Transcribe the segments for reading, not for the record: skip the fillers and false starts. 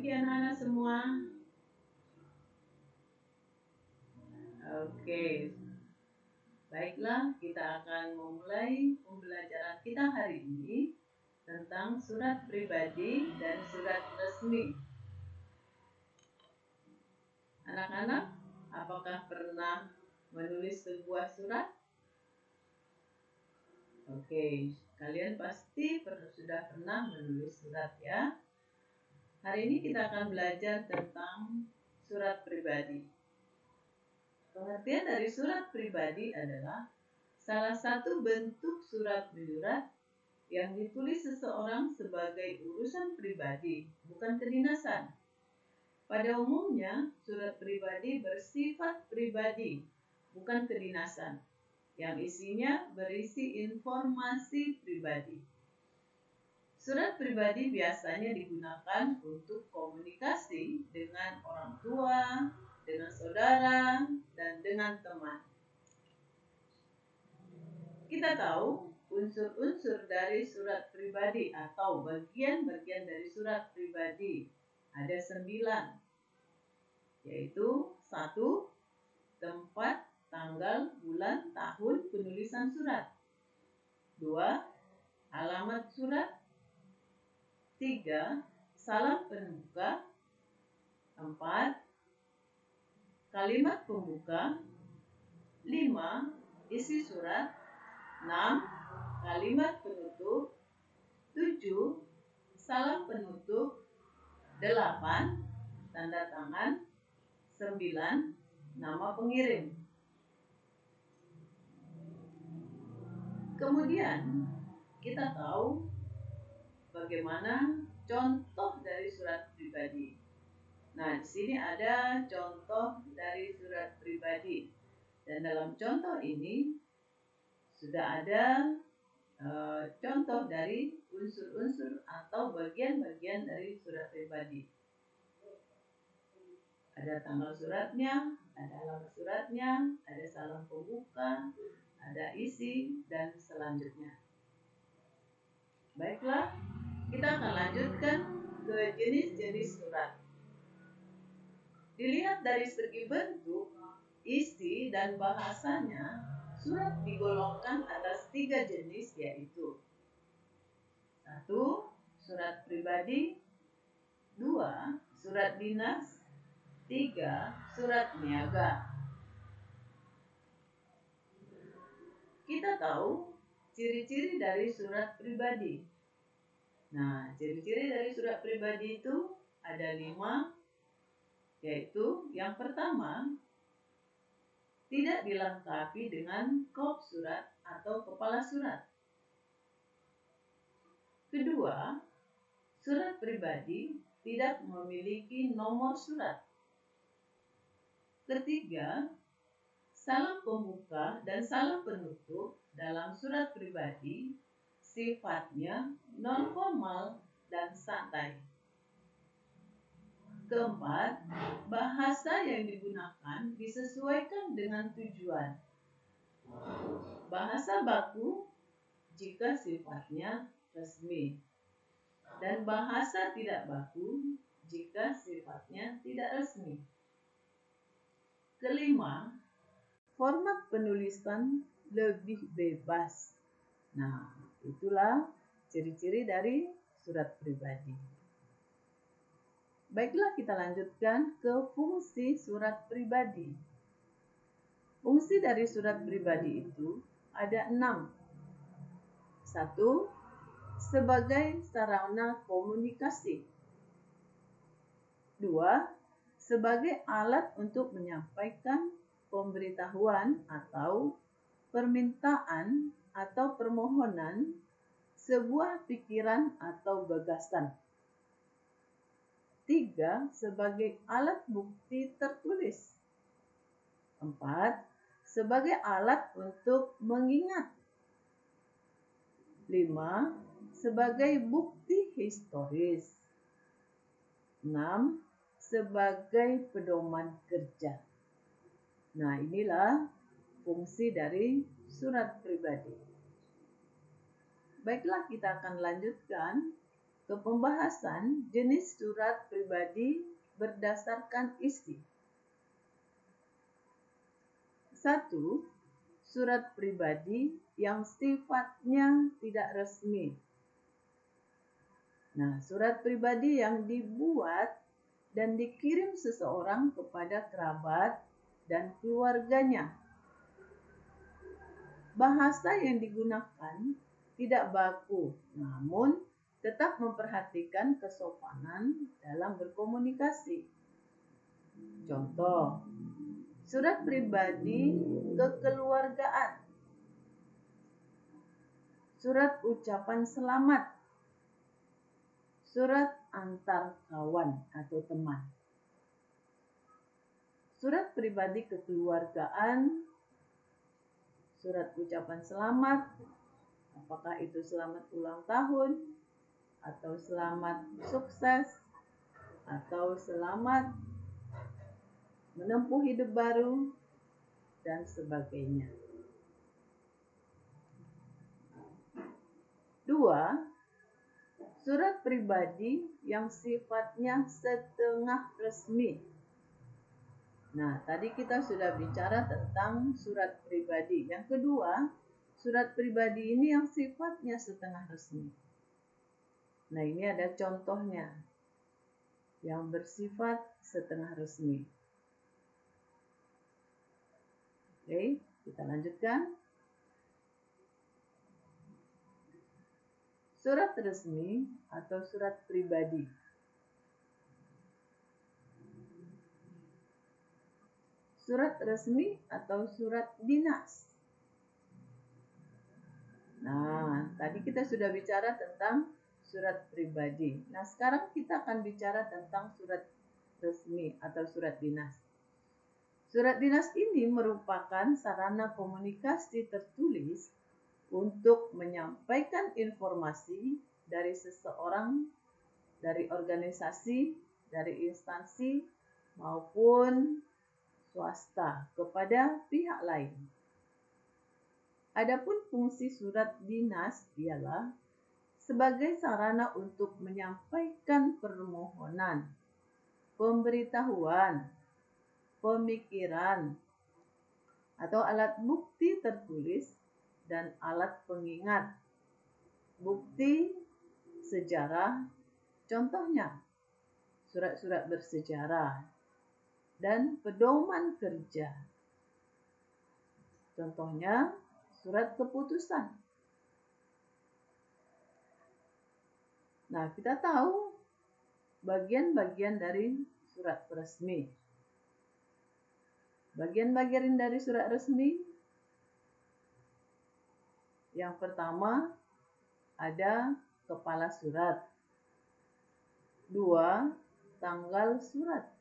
pagi anak-anak semua. Oke, baiklah, kita akan memulai pembelajaran kita hari ini tentang surat pribadi dan surat resmi. Anak-anak, apakah pernah menulis sebuah surat? Oke, kalian pasti sudah pernah menulis surat ya. Hari ini kita akan belajar tentang surat pribadi. Pengertian dari surat pribadi adalah salah satu bentuk surat menyurat yang ditulis seseorang sebagai urusan pribadi, bukan kedinasan. Pada umumnya, surat pribadi bersifat pribadi, bukan kedinasan, yang isinya berisi informasi pribadi. Surat pribadi biasanya digunakan untuk komunikasi dengan orang tua, dengan saudara, dan dengan teman. Kita tahu unsur-unsur dari surat pribadi atau bagian-bagian dari surat pribadi ada 9, yaitu 1. Tempat, tanggal, bulan, tahun penulisan surat. 2. Alamat surat. 3. Salam pembuka. 4. Kalimat pembuka. 5. Isi surat. 6. Kalimat penutup. 7. Salam penutup. 8. Tanda tangan. 9. Nama pengirim. Kemudian kita tahu bagaimana contoh dari surat pribadi. Nah, di sini ada contoh dari surat pribadi. Dan dalam contoh ini sudah ada contoh dari unsur-unsur atau bagian-bagian dari surat pribadi. Ada tanggal suratnya, ada alamat suratnya, ada salam pembuka, ada isi, dan selanjutnya. Baiklah, kita akan lanjutkan ke jenis-jenis surat. Dilihat dari segi bentuk, isi, dan bahasanya, surat digolongkan atas 3 jenis, yaitu 1. Surat pribadi. 2. Surat dinas. 3. Surat niaga. Kita tahu ciri-ciri dari surat pribadi. Nah, ciri-ciri dari surat pribadi itu ada 5, yaitu yang pertama, tidak dilengkapi dengan kop surat atau kepala surat. Kedua, surat pribadi tidak memiliki nomor surat. Ketiga, salam pembuka dan salam penutup dalam surat pribadi sifatnya non formal dan santai. Keempat, bahasa yang digunakan disesuaikan dengan tujuan. Bahasa baku jika sifatnya resmi, dan bahasa tidak baku jika sifatnya tidak resmi. Kelima, format penulisan lebih bebas. Nah, itulah ciri-ciri dari surat pribadi. Baiklah, kita lanjutkan ke fungsi surat pribadi. Fungsi dari surat pribadi itu ada 6. 1. Sebagai sarana komunikasi. 2. Sebagai alat untuk menyampaikan pemberitahuan atau permintaan atau permohonan sebuah pikiran atau gagasan. 3. Sebagai alat bukti tertulis. 4. Sebagai alat untuk mengingat. 5. Sebagai bukti historis. 6. Sebagai pedoman kerja. Nah, inilah fungsi dari surat pribadi. Baiklah, kita akan lanjutkan ke pembahasan jenis surat pribadi berdasarkan isi. 1. Surat pribadi yang sifatnya tidak resmi. Nah, surat pribadi yang dibuat dan dikirim seseorang kepada kerabat dan keluarganya. Bahasa yang digunakan tidak baku, namun tetap memperhatikan kesopanan dalam berkomunikasi. Contoh, surat pribadi kekeluargaan, surat ucapan selamat, surat antar kawan atau teman. Surat pribadi kekeluargaan, surat ucapan selamat, apakah itu selamat ulang tahun, atau selamat sukses, atau selamat menempuh hidup baru, dan sebagainya. 2. Surat pribadi yang sifatnya setengah resmi. Nah, tadi kita sudah bicara tentang surat pribadi. Yang kedua, surat pribadi ini yang sifatnya setengah resmi. Nah, ini ada contohnya yang bersifat setengah resmi. Oke, kita lanjutkan. Surat resmi atau surat pribadi. Surat resmi atau surat dinas. Nah, tadi kita sudah bicara tentang surat pribadi. Nah, sekarang kita akan bicara tentang surat resmi atau surat dinas. Surat dinas ini merupakan sarana komunikasi tertulis untuk menyampaikan informasi dari seseorang, dari organisasi, dari instansi, maupun swasta kepada pihak lain. Adapun fungsi surat dinas ialah sebagai sarana untuk menyampaikan permohonan, pemberitahuan, pemikiran, atau alat bukti tertulis dan alat pengingat, bukti sejarah, contohnya surat-surat bersejarah, dan pedoman kerja, contohnya surat keputusan. Nah, kita tahu bagian-bagian dari surat resmi. Bagian-bagian dari surat resmi, yang pertama ada kepala surat. 2. Tanggal surat.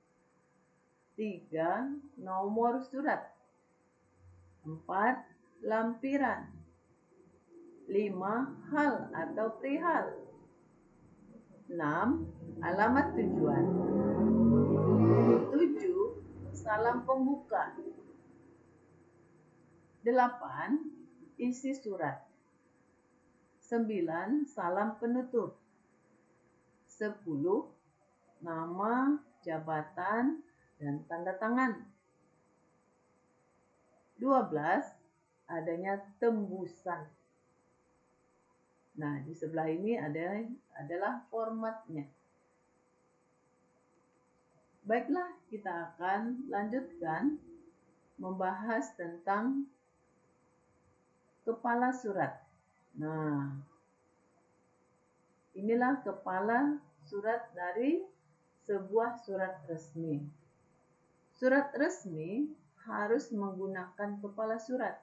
3. Nomor surat. 4. Lampiran. 5. Hal atau perihal. 6. Alamat tujuan. 7. Salam pembuka. 8. Isi surat. 9. Salam penutup. 10. Nama, jabatan, dan tanda tangan. 12. Adanya tembusan. Nah, di sebelah ini adalah formatnya. Baiklah, kita akan lanjutkan membahas tentang kepala surat. Nah, inilah kepala surat dari sebuah surat resmi. Surat resmi harus menggunakan kepala surat.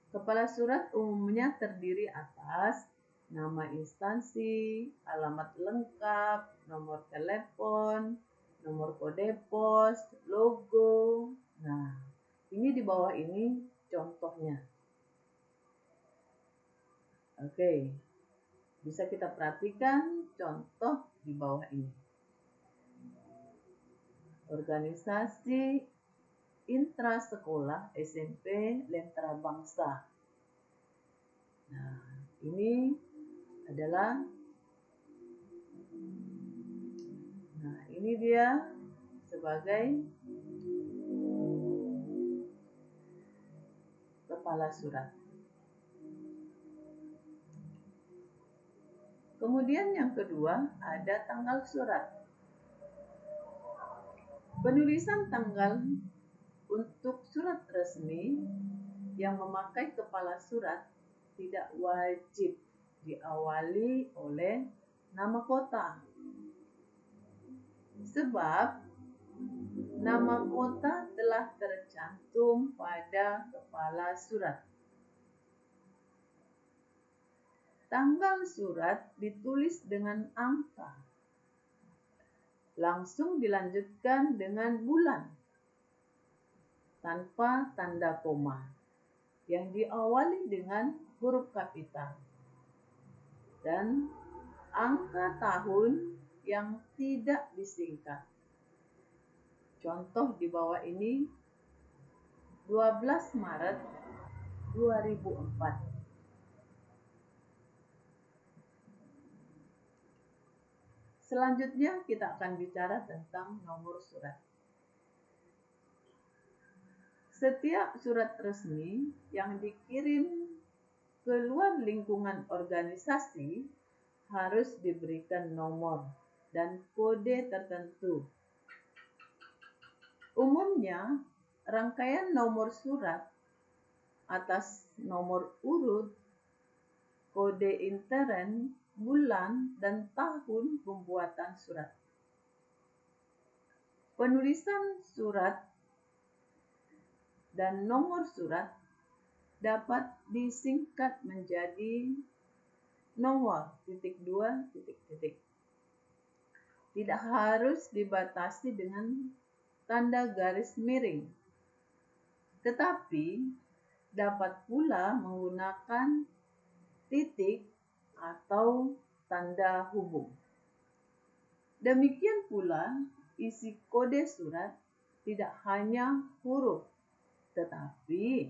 Kepala surat umumnya terdiri atas nama instansi, alamat lengkap, nomor telepon, nomor kode pos, logo. Nah, ini di bawah ini contohnya. Oke, bisa kita perhatikan contoh di bawah ini. Organisasi intrasekolah SMP Lentera Bangsa. Nah, ini adalah Ini dia sebagai kepala surat. Kemudian yang kedua ada tanggal surat. Penulisan tanggal untuk surat resmi yang memakai kepala surat tidak wajib diawali oleh nama kota. Sebab nama kota telah tercantum pada kepala surat. Tanggal surat ditulis dengan angka. Langsung dilanjutkan dengan bulan tanpa tanda koma yang diawali dengan huruf kapital dan angka tahun yang tidak disingkat. Contoh di bawah ini 12 Maret 2004. Selanjutnya kita akan bicara tentang nomor surat. Setiap surat resmi yang dikirim ke luar lingkungan organisasi harus diberikan nomor dan kode tertentu. Umumnya, rangkaian nomor surat atas nomor urut, kode intern, bulan, dan tahun pembuatan surat. Penulisan surat dan nomor surat dapat disingkat menjadi nomor (2). Tidak harus dibatasi dengan tanda garis miring, tetapi dapat pula menggunakan titik atau tanda hubung. Demikian pula isi kode surat tidak hanya huruf, tetapi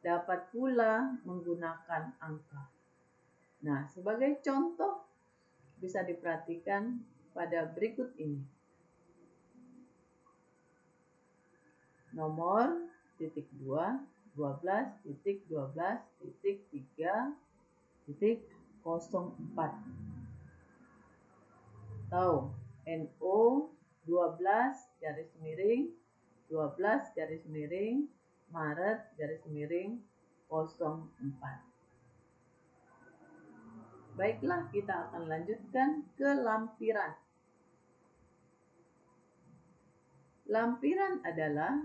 dapat pula menggunakan angka. Nah, sebagai contoh bisa diperhatikan pada berikut ini. Nomor (2), 12.12.3.04 atau NO 12-Maret-04. Baiklah, kita akan lanjutkan ke lampiran. Lampiran adalah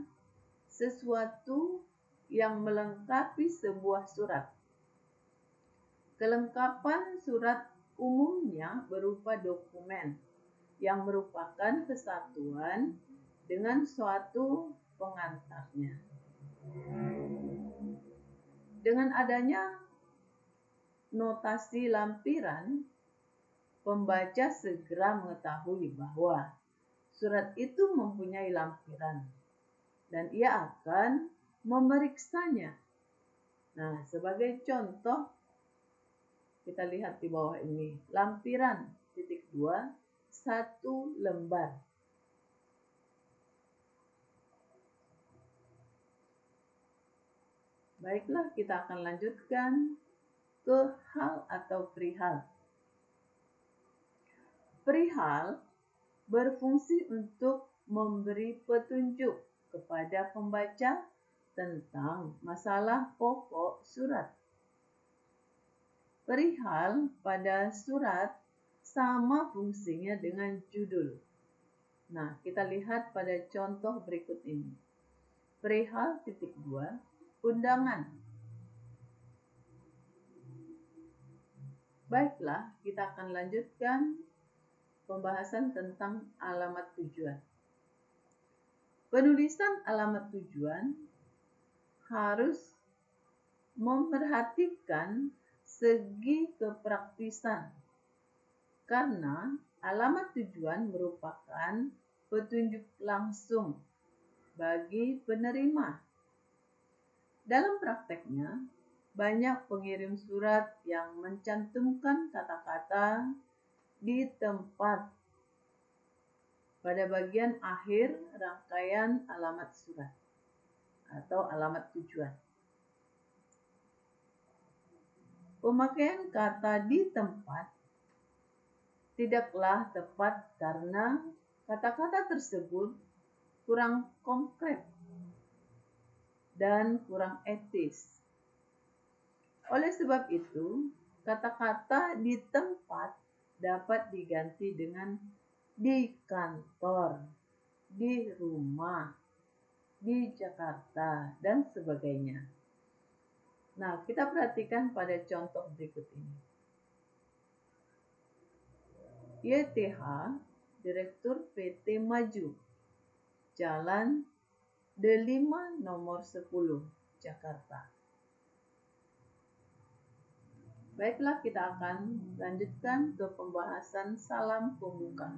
sesuatu yang melengkapi sebuah surat. Kelengkapan surat umumnya berupa dokumen yang merupakan kesatuan dengan suatu pengantarnya. Dengan adanya notasi lampiran, pembaca segera mengetahui bahwa surat itu mempunyai lampiran dan ia akan memeriksanya. Nah, sebagai contoh, kita lihat di bawah ini, lampiran (2), 1 lembar. Baiklah, kita akan lanjutkan ke hal atau perihal. Perihal berfungsi untuk memberi petunjuk kepada pembaca tentang masalah pokok surat. Perihal pada surat sama fungsinya dengan judul. Nah, kita lihat pada contoh berikut ini. Perihal (2), undangan. Baiklah, kita akan lanjutkan pembahasan tentang alamat tujuan. Penulisan alamat tujuan harus memperhatikan segi kepraktisan, karena alamat tujuan merupakan petunjuk langsung bagi penerima. Dalam prakteknya, banyak pengirim surat yang mencantumkan kata-kata di tempat pada bagian akhir rangkaian alamat surat atau alamat tujuan. Pemakaian kata di tempat tidaklah tepat karena kata-kata tersebut kurang konkret dan kurang etis. Oleh sebab itu, kata-kata di tempat dapat diganti dengan di kantor, di rumah, di Jakarta, dan sebagainya. Nah, kita perhatikan pada contoh berikut ini. YTH, Direktur PT Maju, Jalan D5 nomor 10, Jakarta. Baiklah, kita akan lanjutkan ke pembahasan salam pembuka.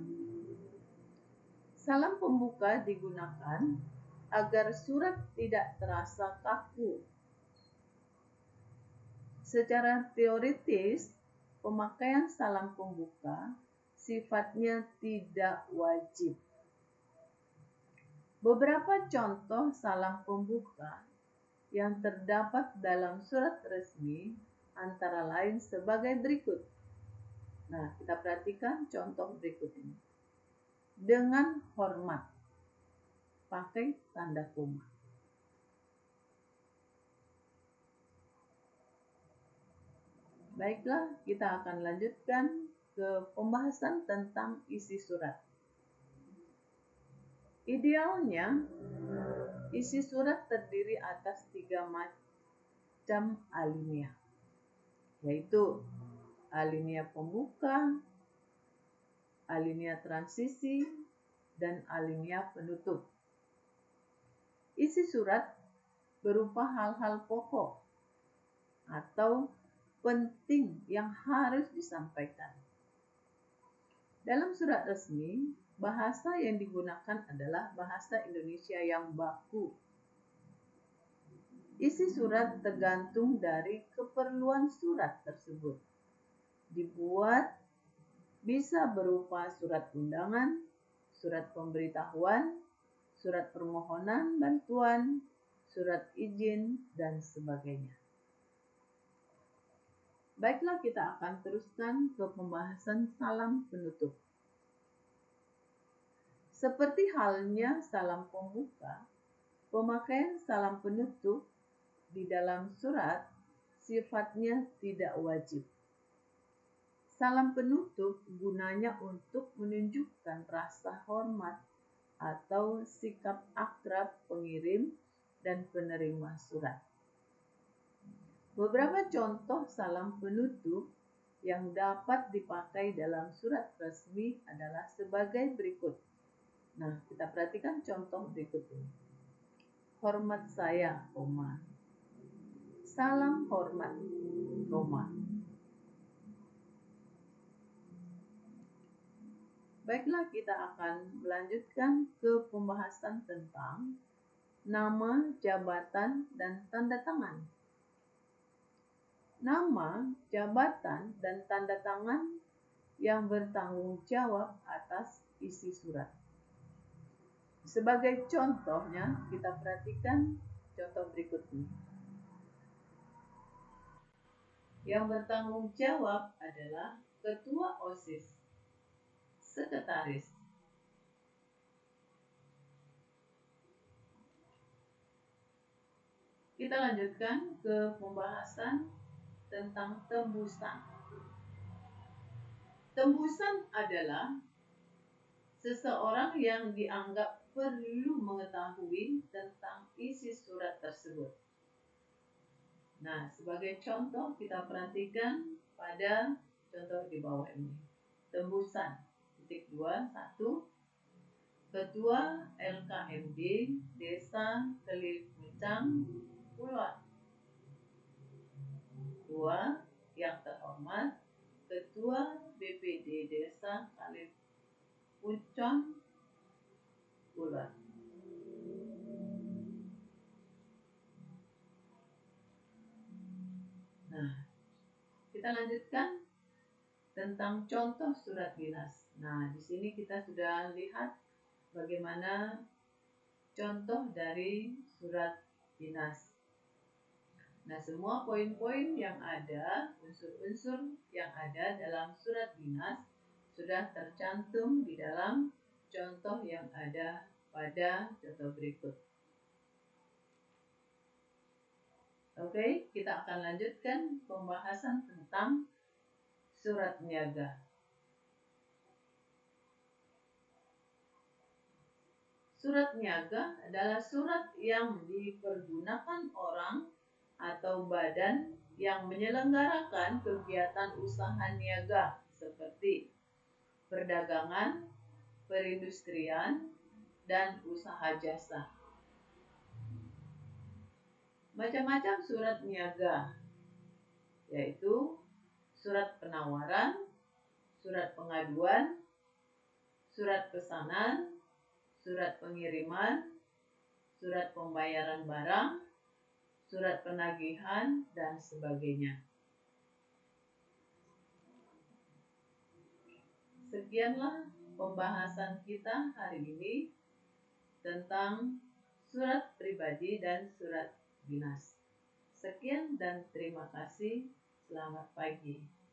Salam pembuka digunakan agar surat tidak terasa kaku. Secara teoritis, pemakaian salam pembuka sifatnya tidak wajib. Beberapa contoh salam pembuka yang terdapat dalam surat resmi antara lain sebagai berikut. Nah, kita perhatikan contoh berikut ini. Dengan hormat, pakai tanda koma. Baiklah, kita akan lanjutkan ke pembahasan tentang isi surat. Idealnya, isi surat terdiri atas 3 macam alinea, yaitu alinea pembuka, alinea transisi, dan alinea penutup. Isi surat berupa hal-hal pokok atau penting yang harus disampaikan. Dalam surat resmi, bahasa yang digunakan adalah bahasa Indonesia yang baku. Isi surat tergantung dari keperluan surat tersebut. Dibuat bisa berupa surat undangan, surat pemberitahuan, surat permohonan bantuan, surat izin, dan sebagainya. Baiklah, kita akan teruskan ke pembahasan salam penutup. Seperti halnya salam pembuka, pemakaian salam penutup di dalam surat sifatnya tidak wajib. Salam penutup gunanya untuk menunjukkan rasa hormat atau sikap akrab pengirim dan penerima surat. Beberapa contoh salam penutup yang dapat dipakai dalam surat resmi adalah sebagai berikut. Nah, kita perhatikan contoh berikut ini. Hormat saya, koma. Salam hormat, koma. Baiklah, kita akan melanjutkan ke pembahasan tentang nama, jabatan, dan tanda tangan. Nama, jabatan, dan tanda tangan yang bertanggung jawab atas isi surat. Sebagai contohnya, kita perhatikan contoh berikut ini. Yang bertanggung jawab adalah Ketua OSIS, Sekretaris. Kita lanjutkan ke pembahasan tentang tembusan. Tembusan adalah seseorang yang dianggap perlu mengetahui tentang isi surat tersebut. Nah, sebagai contoh kita perhatikan pada contoh di bawah ini. Tembusan. Titik 2, 1. Ketua LKMD Desa Kelipecang, Kulon. 2. Yang terhormat Ketua BPD Desa Kalipucon, Kulon. Nah, kita lanjutkan tentang contoh surat dinas. Nah, di sini kita sudah lihat bagaimana contoh dari surat dinas. Nah, semua poin-poin yang ada, unsur-unsur yang ada dalam surat dinas sudah tercantum di dalam contoh yang ada pada contoh berikut. Oke, kita akan lanjutkan pembahasan tentang surat niaga. Surat niaga adalah surat yang dipergunakan orang atau badan yang menyelenggarakan kegiatan usaha niaga seperti perdagangan, perindustrian, dan usaha jasa. Macam-macam surat niaga, yaitu surat penawaran, surat pengaduan, surat pesanan, surat pengiriman, surat pembayaran barang, surat penagihan, dan sebagainya. Sekianlah pembahasan kita hari ini tentang surat pribadi dan surat dinas. Sekian dan terima kasih. Selamat pagi.